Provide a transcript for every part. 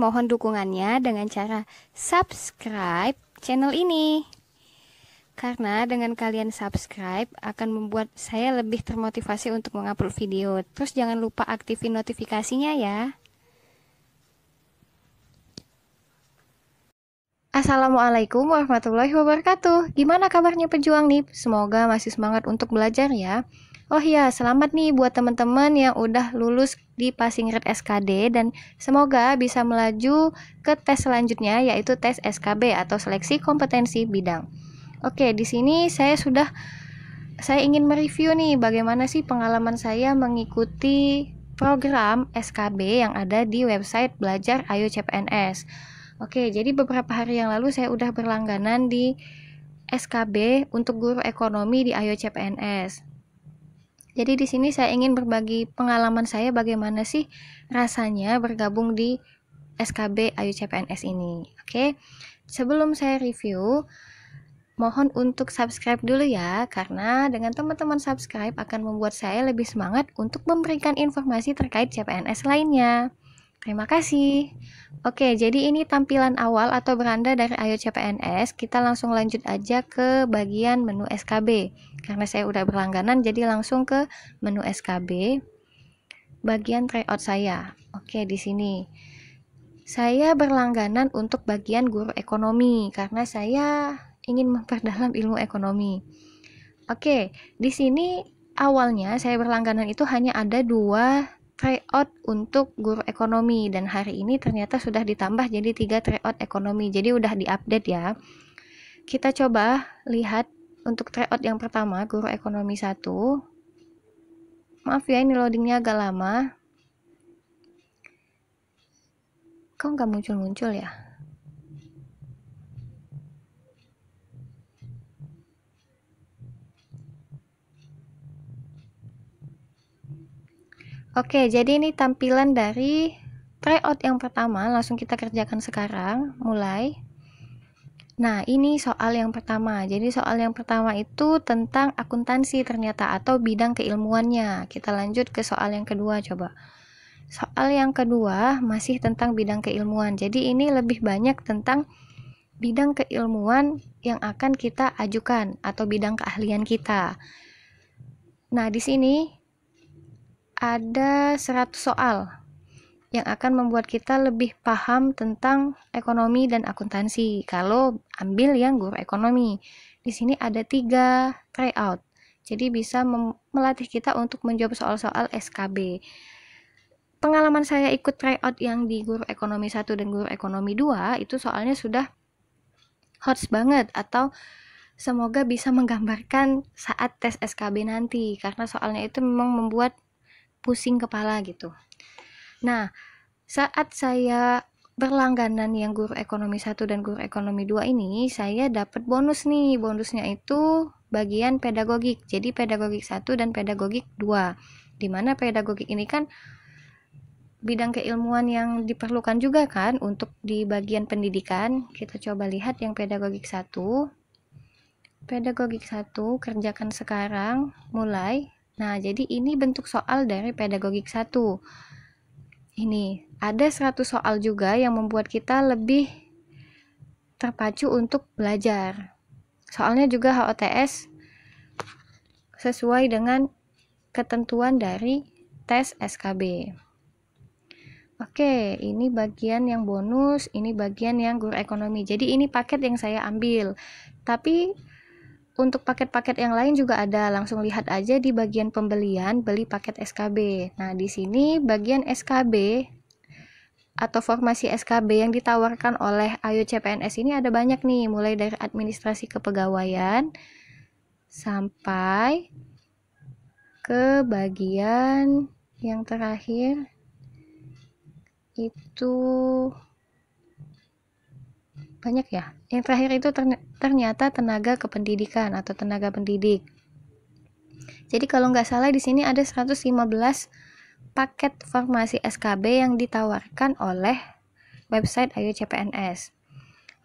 Mohon dukungannya dengan cara subscribe channel ini. Karena dengan kalian subscribe akan membuat saya lebih termotivasi untuk mengupload video. Terus jangan lupa aktifin notifikasinya ya. Assalamualaikum warahmatullahi wabarakatuh. Gimana kabarnya pejuang nih? Semoga masih semangat untuk belajar ya. Oh iya, selamat nih buat teman-teman yang udah lulus di Passing Grade SKD dan semoga bisa melaju ke tes selanjutnya yaitu tes SKB atau seleksi kompetensi bidang. Oke, di sini saya ingin mereview nih bagaimana sih pengalaman saya mengikuti program SKB yang ada di website Belajar Ayo CPNS. Oke, jadi beberapa hari yang lalu saya udah berlangganan di SKB untuk guru ekonomi di Ayo CPNS. Jadi di sini saya ingin berbagi pengalaman saya bagaimana sih rasanya bergabung di SKB Ayo CPNS ini. Oke, sebelum saya review, mohon untuk subscribe dulu ya, karena dengan teman-teman subscribe akan membuat saya lebih semangat untuk memberikan informasi terkait CPNS lainnya. Terima kasih. Oke, jadi ini tampilan awal atau beranda dari Ayo CPNS. Kita langsung lanjut aja ke bagian menu SKB. Karena saya udah berlangganan, jadi langsung ke menu SKB. Bagian tryout saya. Oke, di sini. Saya berlangganan untuk bagian guru ekonomi, karena saya ingin memperdalam ilmu ekonomi. Oke, di sini awalnya saya berlangganan itu hanya ada 2 tryout untuk guru ekonomi dan hari ini ternyata sudah ditambah jadi 3 tryout ekonomi, jadi udah diupdate ya. Kita coba lihat untuk tryout yang pertama, guru ekonomi 1. Maaf ya, ini loadingnya agak lama. Kok nggak muncul-muncul ya? Oke, jadi ini tampilan dari tryout yang pertama, langsung kita kerjakan sekarang, mulai. Nah, ini soal yang pertama. Jadi soal yang pertama itu tentang akuntansi ternyata atau bidang keilmuannya. Kita lanjut ke soal yang kedua coba. Soal yang kedua masih tentang bidang keilmuan. Jadi ini lebih banyak tentang bidang keilmuan yang akan kita ajukan atau bidang keahlian kita. Nah, di sini ada 100 soal yang akan membuat kita lebih paham tentang ekonomi dan akuntansi kalau ambil yang guru ekonomi. Di sini ada 3 tryout. Jadi bisa melatih kita untuk menjawab soal-soal SKB. Pengalaman saya ikut tryout yang di guru ekonomi 1 dan guru ekonomi 2 itu soalnya sudah hot banget atau semoga bisa menggambarkan saat tes SKB nanti karena soalnya itu memang membuat pusing kepala gitu. Nah, saat saya berlangganan yang guru ekonomi 1 dan guru ekonomi 2 ini, saya dapat bonus nih. Bonusnya itu bagian pedagogik. Jadi pedagogik 1 dan pedagogik 2. Dimana pedagogik ini kan bidang keilmuan yang diperlukan juga kan untuk di bagian pendidikan. Kita coba lihat yang pedagogik 1. Pedagogik 1 kerjakan sekarang, mulai. Nah, jadi ini bentuk soal dari pedagogik 1. Ini, ada 100 soal juga yang membuat kita lebih terpacu untuk belajar. Soalnya juga HOTS sesuai dengan ketentuan dari tes SKB. Oke, ini bagian yang bonus, ini bagian yang guru ekonomi. Jadi ini paket yang saya ambil. Tapi untuk paket-paket yang lain juga ada, langsung lihat aja di bagian pembelian, beli paket SKB. Nah, di sini bagian SKB atau formasi SKB yang ditawarkan oleh Ayo CPNS ini ada banyak nih, mulai dari administrasi kepegawaian sampai ke bagian yang terakhir itu banyak ya. Yang terakhir itu ternyata tenaga kependidikan atau tenaga pendidik. Jadi kalau nggak salah di sini ada 115 paket formasi SKB yang ditawarkan oleh website Ayo CPNS.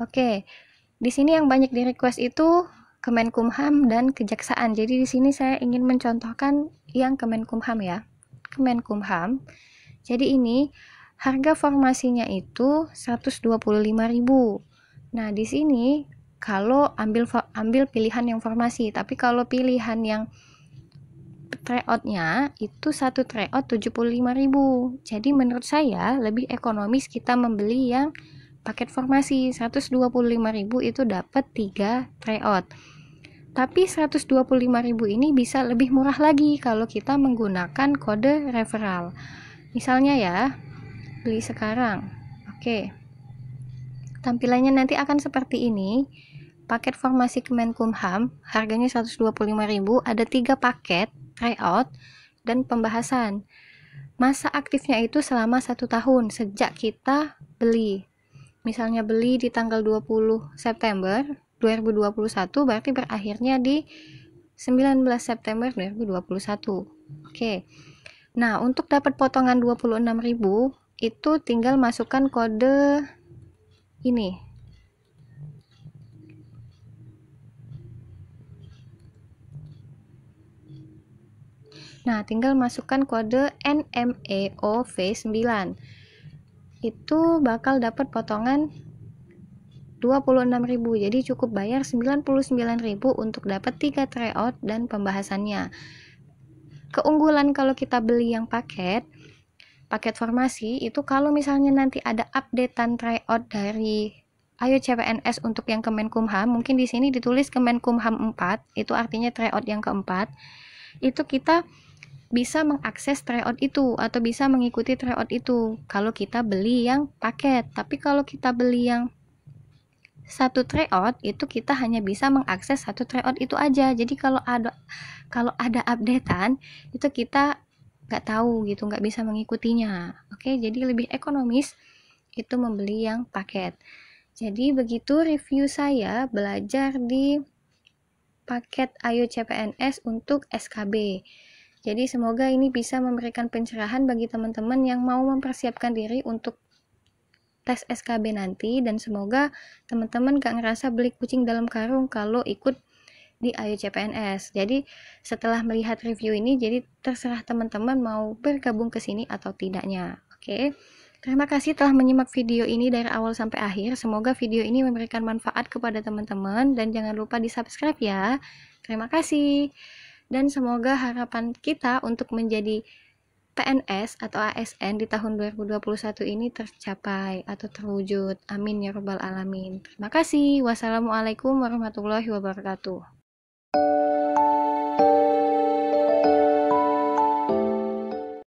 Oke, di sini yang banyak di request itu Kemenkumham dan Kejaksaan. Jadi di sini saya ingin mencontohkan yang Kemenkumham ya. Kemenkumham. Jadi ini harga formasinya itu 125.000. Nah, di sini kalau ambil pilihan yang formasi, tapi kalau pilihan yang tryoutnya itu satu tryout 75.000. Jadi menurut saya lebih ekonomis kita membeli yang paket formasi 125.000 itu dapat 3 tryout. Tapi 125.000 ini bisa lebih murah lagi kalau kita menggunakan kode referral. Misalnya ya, beli sekarang. Oke. Tampilannya nanti akan seperti ini. Paket formasi Kemenkumham harganya 125.000, ada 3 paket tryout dan pembahasan. Masa aktifnya itu selama 1 tahun sejak kita beli. Misalnya beli di tanggal 20 September 2021, berarti berakhirnya di 19 September 2021. Oke. Nah, untuk dapat potongan 26.000 itu tinggal masukkan kode ini. Nah, tinggal masukkan kode NMEOV9. Itu bakal dapat potongan 26.000. Jadi cukup bayar 99.000 untuk dapat 3 tryout dan pembahasannya. Keunggulan kalau kita beli yang paket formasi itu, kalau misalnya nanti ada updatean tryout dari Ayo CPNS untuk yang Kemenkumham, mungkin di sini ditulis Kemenkumham 4, itu artinya tryout yang keempat. Itu kita bisa mengakses tryout itu atau bisa mengikuti tryout itu kalau kita beli yang paket. Tapi kalau kita beli yang satu tryout itu kita hanya bisa mengakses satu tryout itu aja. Jadi kalau ada updatean itu kita nggak tahu gitu, nggak bisa mengikutinya. Oke, jadi lebih ekonomis itu membeli yang paket. Jadi begitu review saya belajar di paket Ayo CPNS untuk SKB. Jadi semoga ini bisa memberikan pencerahan bagi teman-teman yang mau mempersiapkan diri untuk tes SKB nanti, dan semoga teman-teman gak ngerasa beli kucing dalam karung kalau ikut di Ayo CPNS. Jadi setelah melihat review ini, jadi terserah teman-teman mau bergabung ke sini atau tidaknya. Oke. Terima kasih telah menyimak video ini dari awal sampai akhir. Semoga video ini memberikan manfaat kepada teman-teman dan jangan lupa di-subscribe ya. Terima kasih. Dan semoga harapan kita untuk menjadi PNS atau ASN di tahun 2021 ini tercapai atau terwujud. Amin ya rabbal alamin. Terima kasih. Wassalamualaikum warahmatullahi wabarakatuh.